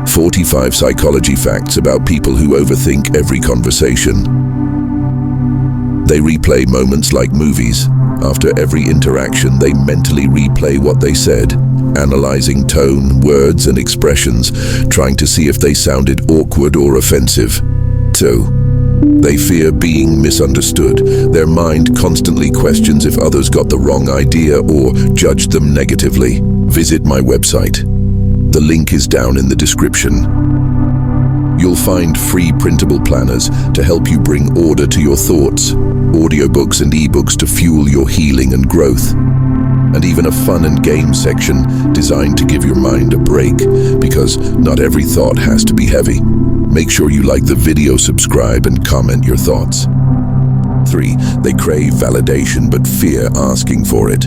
45 psychology facts about people who overthink every conversation. They replay moments like movies. After every interaction, they mentally replay what they said, analyzing tone, words, and expressions, trying to see if they sounded awkward or offensive. 2. They fear being misunderstood. Their mind constantly questions if others got the wrong idea or judged them negatively. Visit my website. The link is down in the description. You'll find free printable planners to help you bring order to your thoughts, audiobooks and ebooks to fuel your healing and growth, and even a fun and game section designed to give your mind a break, because not every thought has to be heavy. Make sure you like the video, subscribe, and comment your thoughts. 3. They crave validation but fear asking for it.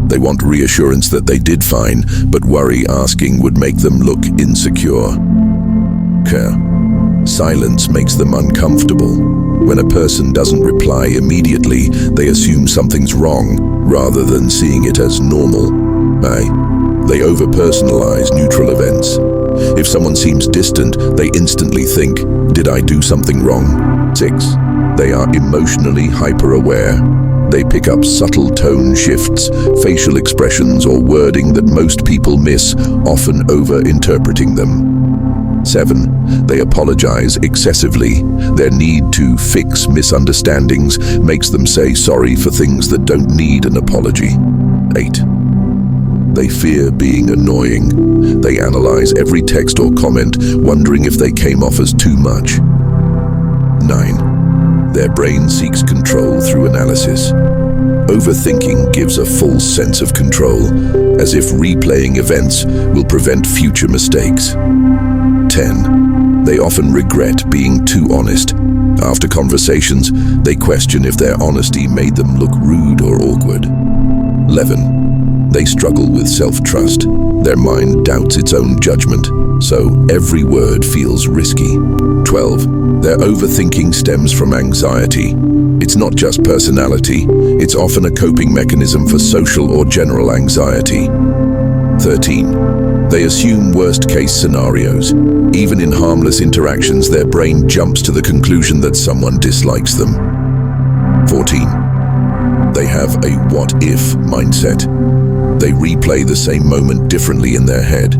They want reassurance that they did fine, but worry asking would make them look insecure. Silence makes them uncomfortable. When a person doesn't reply immediately, they assume something's wrong, rather than seeing it as normal. They overpersonalize neutral events. If someone seems distant, they instantly think, did I do something wrong? 6. They are emotionally hyper-aware. They pick up subtle tone shifts, facial expressions, or wording that most people miss, often over-interpreting them. 7. They apologize excessively. Their need to fix misunderstandings makes them say sorry for things that don't need an apology. 8. They fear being annoying. They analyze every text or comment, wondering if they came off as too much. 9. Their brain seeks control through analysis. Overthinking gives a false sense of control, as if replaying events will prevent future mistakes. 10. They often regret being too honest. After conversations, they question if their honesty made them look rude or awkward. 11. They struggle with self-trust. Their mind doubts its own judgment, so every word feels risky. 12. Their overthinking stems from anxiety. It's not just personality, it's often a coping mechanism for social or general anxiety. 13. They assume worst-case scenarios. Even in harmless interactions, their brain jumps to the conclusion that someone dislikes them. 14. They have a what-if mindset. They replay the same moment differently in their head.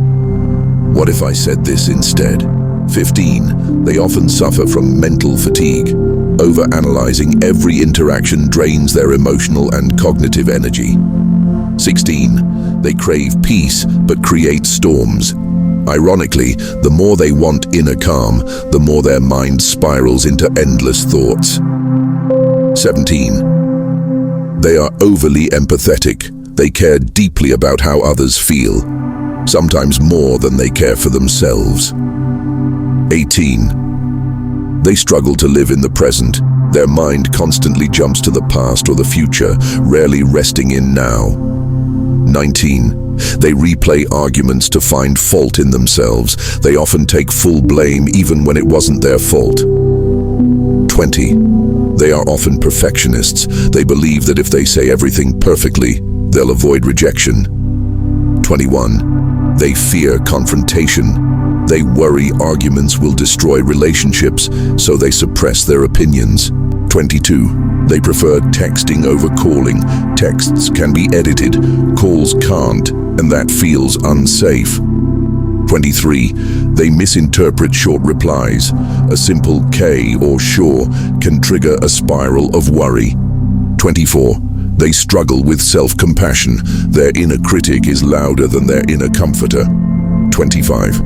What if I said this instead? 15. They often suffer from mental fatigue. Overanalyzing every interaction drains their emotional and cognitive energy. 16. They crave peace but create storms. Ironically, the more they want inner calm, the more their mind spirals into endless thoughts. 17. They are overly empathetic. They care deeply about how others feel, sometimes more than they care for themselves. 18. They struggle to live in the present. Their mind constantly jumps to the past or the future, rarely resting in now. 19. They replay arguments to find fault in themselves. They often take full blame even when it wasn't their fault. 20. They are often perfectionists. They believe that if they say everything perfectly, they'll avoid rejection. 21. They fear confrontation. They worry arguments will destroy relationships, so they suppress their opinions. 22. They prefer texting over calling. Texts can be edited, calls can't, and that feels unsafe. 23. They misinterpret short replies. A simple K or sure can trigger a spiral of worry. 24. They struggle with self-compassion. Their inner critic is louder than their inner comforter. 25.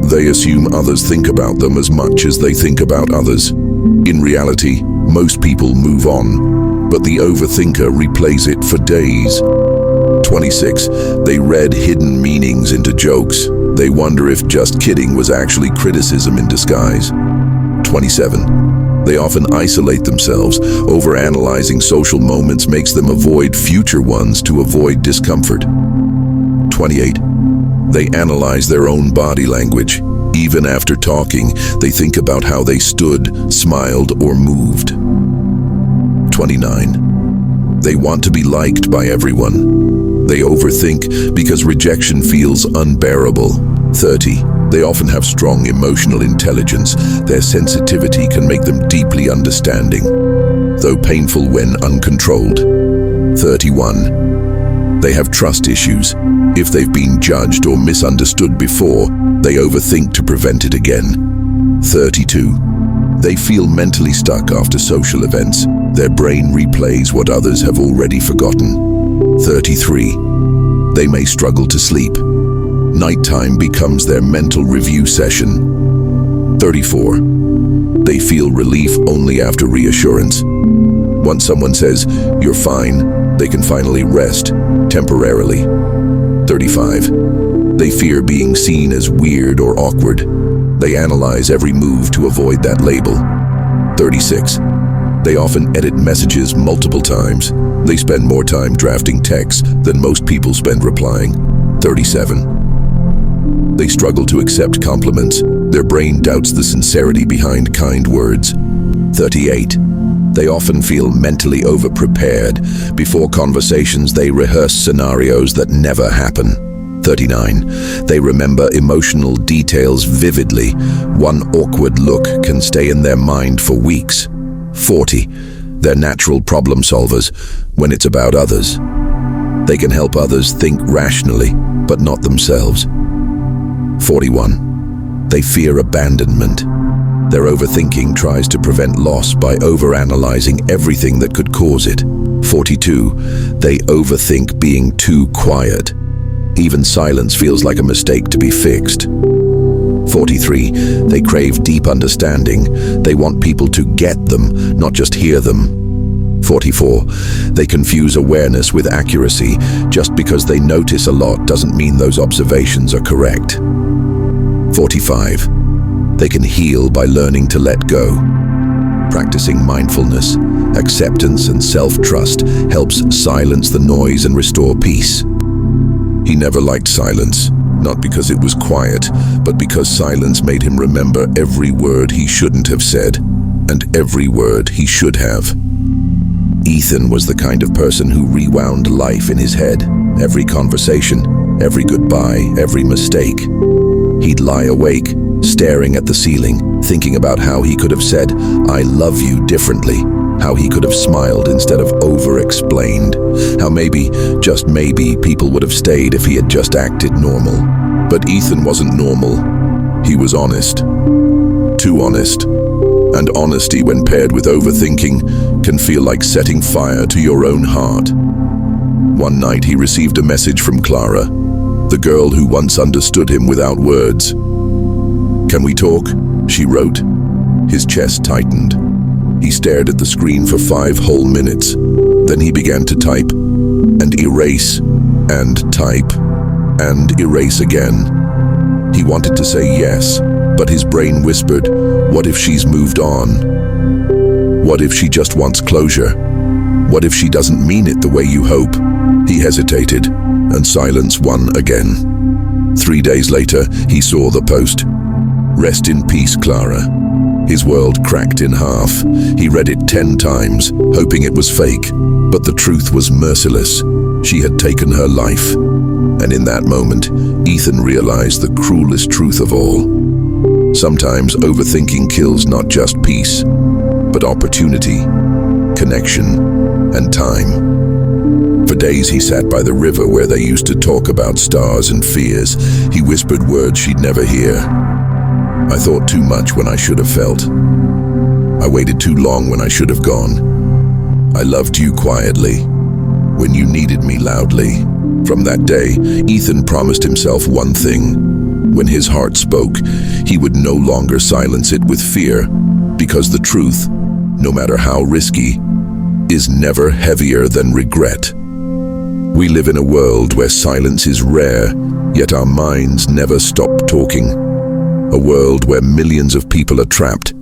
They assume others think about them as much as they think about others. In reality, most people move on, but the overthinker replays it for days. 26. They read hidden meanings into jokes. They wonder if just kidding was actually criticism in disguise. 27. They often isolate themselves. Overanalyzing social moments makes them avoid future ones to avoid discomfort. 28. They analyze their own body language. Even after talking, they think about how they stood, smiled, or moved. 29. They want to be liked by everyone. They overthink because rejection feels unbearable. 30. They often have strong emotional intelligence. Their sensitivity can make them deeply understanding, though painful when uncontrolled. 31. They have trust issues. If they've been judged or misunderstood before, they overthink to prevent it again. 32. They feel mentally stuck after social events. Their brain replays what others have already forgotten. 33. They may struggle to sleep. Nighttime becomes their mental review session. 34. They feel relief only after reassurance. Once someone says, "You're fine," they can finally rest, temporarily. 35. They fear being seen as weird or awkward. They analyze every move to avoid that label. 36. They often edit messages multiple times. They spend more time drafting texts than most people spend replying. 37. They struggle to accept compliments. Their brain doubts the sincerity behind kind words. 38. They often feel mentally over-prepared. Before conversations, they rehearse scenarios that never happen. 39. They remember emotional details vividly. One awkward look can stay in their mind for weeks. 40. They're natural problem solvers when it's about others. They can help others think rationally, but not themselves. 41. They fear abandonment. Their overthinking tries to prevent loss by overanalyzing everything that could cause it. 42. They overthink being too quiet. Even silence feels like a mistake to be fixed. 43. They crave deep understanding. They want people to get them, not just hear them. 44. They confuse awareness with accuracy. Just because they notice a lot doesn't mean those observations are correct. 45. They can heal by learning to let go. Practicing mindfulness, acceptance, and self-trust helps silence the noise and restore peace. He never liked silence, not because it was quiet, but because silence made him remember every word he shouldn't have said, and every word he should have. Ethan was the kind of person who rewound life in his head. Every conversation, every goodbye, every mistake. He'd lie awake, staring at the ceiling, thinking about how he could have said, "I love you," differently. How he could have smiled instead of over-explained. How maybe, just maybe, people would have stayed if he had just acted normal. But Ethan wasn't normal. He was honest. Too honest. And honesty, when paired with overthinking, can feel like setting fire to your own heart. One night he received a message from Clara, the girl who once understood him without words. "Can we talk?" she wrote. His chest tightened. He stared at the screen for 5 whole minutes. Then he began to type, and erase, and type, and erase again. He wanted to say yes, but his brain whispered, what if she's moved on? What if she just wants closure? What if she doesn't mean it the way you hope? He hesitated, and silence won again. 3 days later, he saw the post. "Rest in peace, Clara." His world cracked in half. He read it 10 times, hoping it was fake, but the truth was merciless. She had taken her life. And in that moment, Ethan realized the cruelest truth of all. Sometimes overthinking kills not just peace, but opportunity, connection, and time. For days he sat by the river where they used to talk about stars and fears. He whispered words she'd never hear. "I thought too much when I should have felt. I waited too long when I should have gone. I loved you quietly, when you needed me loudly." From that day, Ethan promised himself one thing. When his heart spoke, he would no longer silence it with fear, because the truth, no matter how risky, is never heavier than regret. We live in a world where silence is rare, yet our minds never stop talking. A world where millions of people are trapped,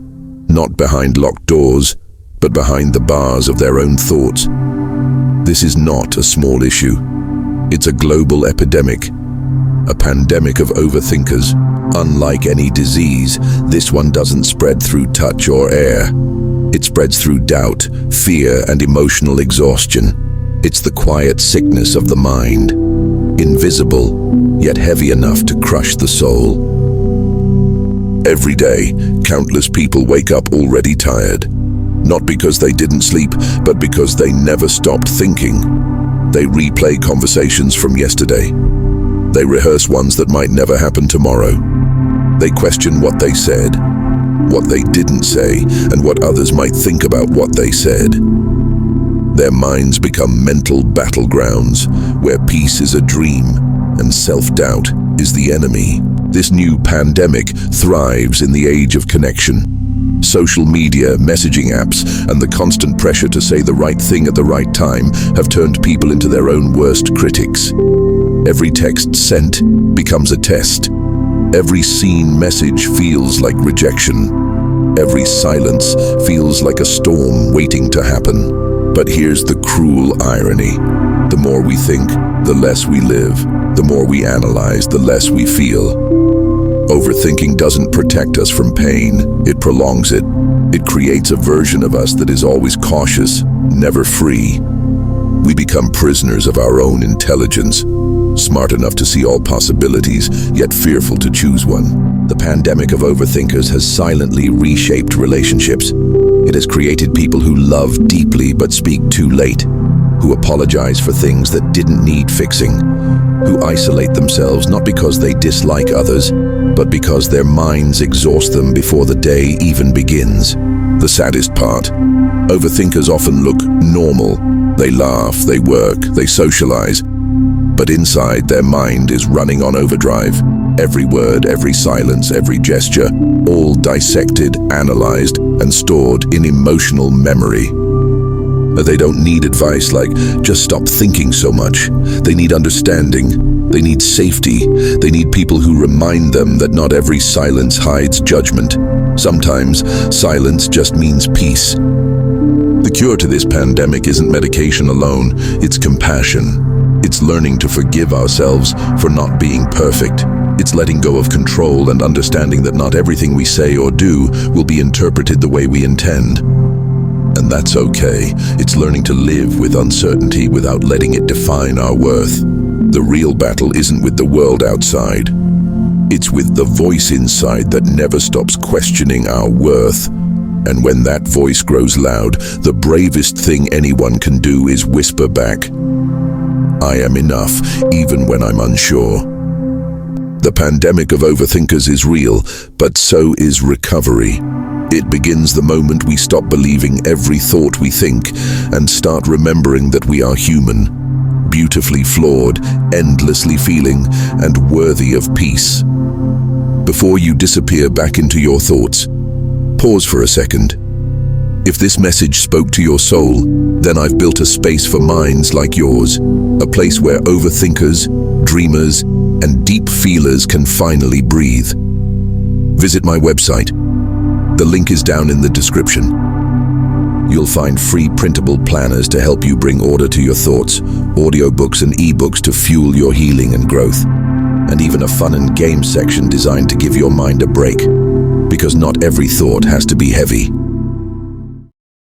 not behind locked doors, but behind the bars of their own thoughts. This is not a small issue. It's a global epidemic, a pandemic of overthinkers. Unlike any disease, this one doesn't spread through touch or air. It spreads through doubt, fear, and emotional exhaustion. It's the quiet sickness of the mind, invisible, yet heavy enough to crush the soul. Every day, countless people wake up already tired. Not because they didn't sleep, but because they never stopped thinking. They replay conversations from yesterday. They rehearse ones that might never happen tomorrow. They question what they said, what they didn't say, and what others might think about what they said. Their minds become mental battlegrounds where peace is a dream and self-doubt is the enemy. This new pandemic thrives in the age of connection. Social media, messaging apps, and the constant pressure to say the right thing at the right time have turned people into their own worst critics. Every text sent becomes a test. Every seen message feels like rejection. Every silence feels like a storm waiting to happen. But here's the cruel irony. The more we think, the less we live. The more we analyze, the less we feel. Overthinking doesn't protect us from pain, it prolongs it. It creates a version of us that is always cautious, never free. We become prisoners of our own intelligence, smart enough to see all possibilities, yet fearful to choose one. The pandemic of overthinkers has silently reshaped relationships. It has created people who love deeply but speak too late, who apologize for things that didn't need fixing, who isolate themselves not because they dislike others, but because their minds exhaust them before the day even begins. The saddest part, overthinkers often look normal. They laugh, they work, they socialize, but inside their mind is running on overdrive. Every word, every silence, every gesture, all dissected, analyzed, and stored in emotional memory. They don't need advice like, just stop thinking so much. They need understanding. They need safety. They need people who remind them that not every silence hides judgment. Sometimes silence just means peace. The cure to this pandemic isn't medication alone, it's compassion. It's learning to forgive ourselves for not being perfect. It's letting go of control and understanding that not everything we say or do will be interpreted the way we intend. And that's okay. It's learning to live with uncertainty without letting it define our worth. The real battle isn't with the world outside. It's with the voice inside that never stops questioning our worth. And when that voice grows loud, the bravest thing anyone can do is whisper back, I am enough, even when I'm unsure. The pandemic of overthinkers is real, but so is recovery. It begins the moment we stop believing every thought we think and start remembering that we are human, beautifully flawed, endlessly feeling, and worthy of peace. Before you disappear back into your thoughts, pause for a second. If this message spoke to your soul, then I've built a space for minds like yours, a place where overthinkers, dreamers, and deep feelers can finally breathe. Visit my website. The link is down in the description. You'll find free printable planners to help you bring order to your thoughts, audiobooks and ebooks to fuel your healing and growth, and even a fun and game section designed to give your mind a break. Because not every thought has to be heavy.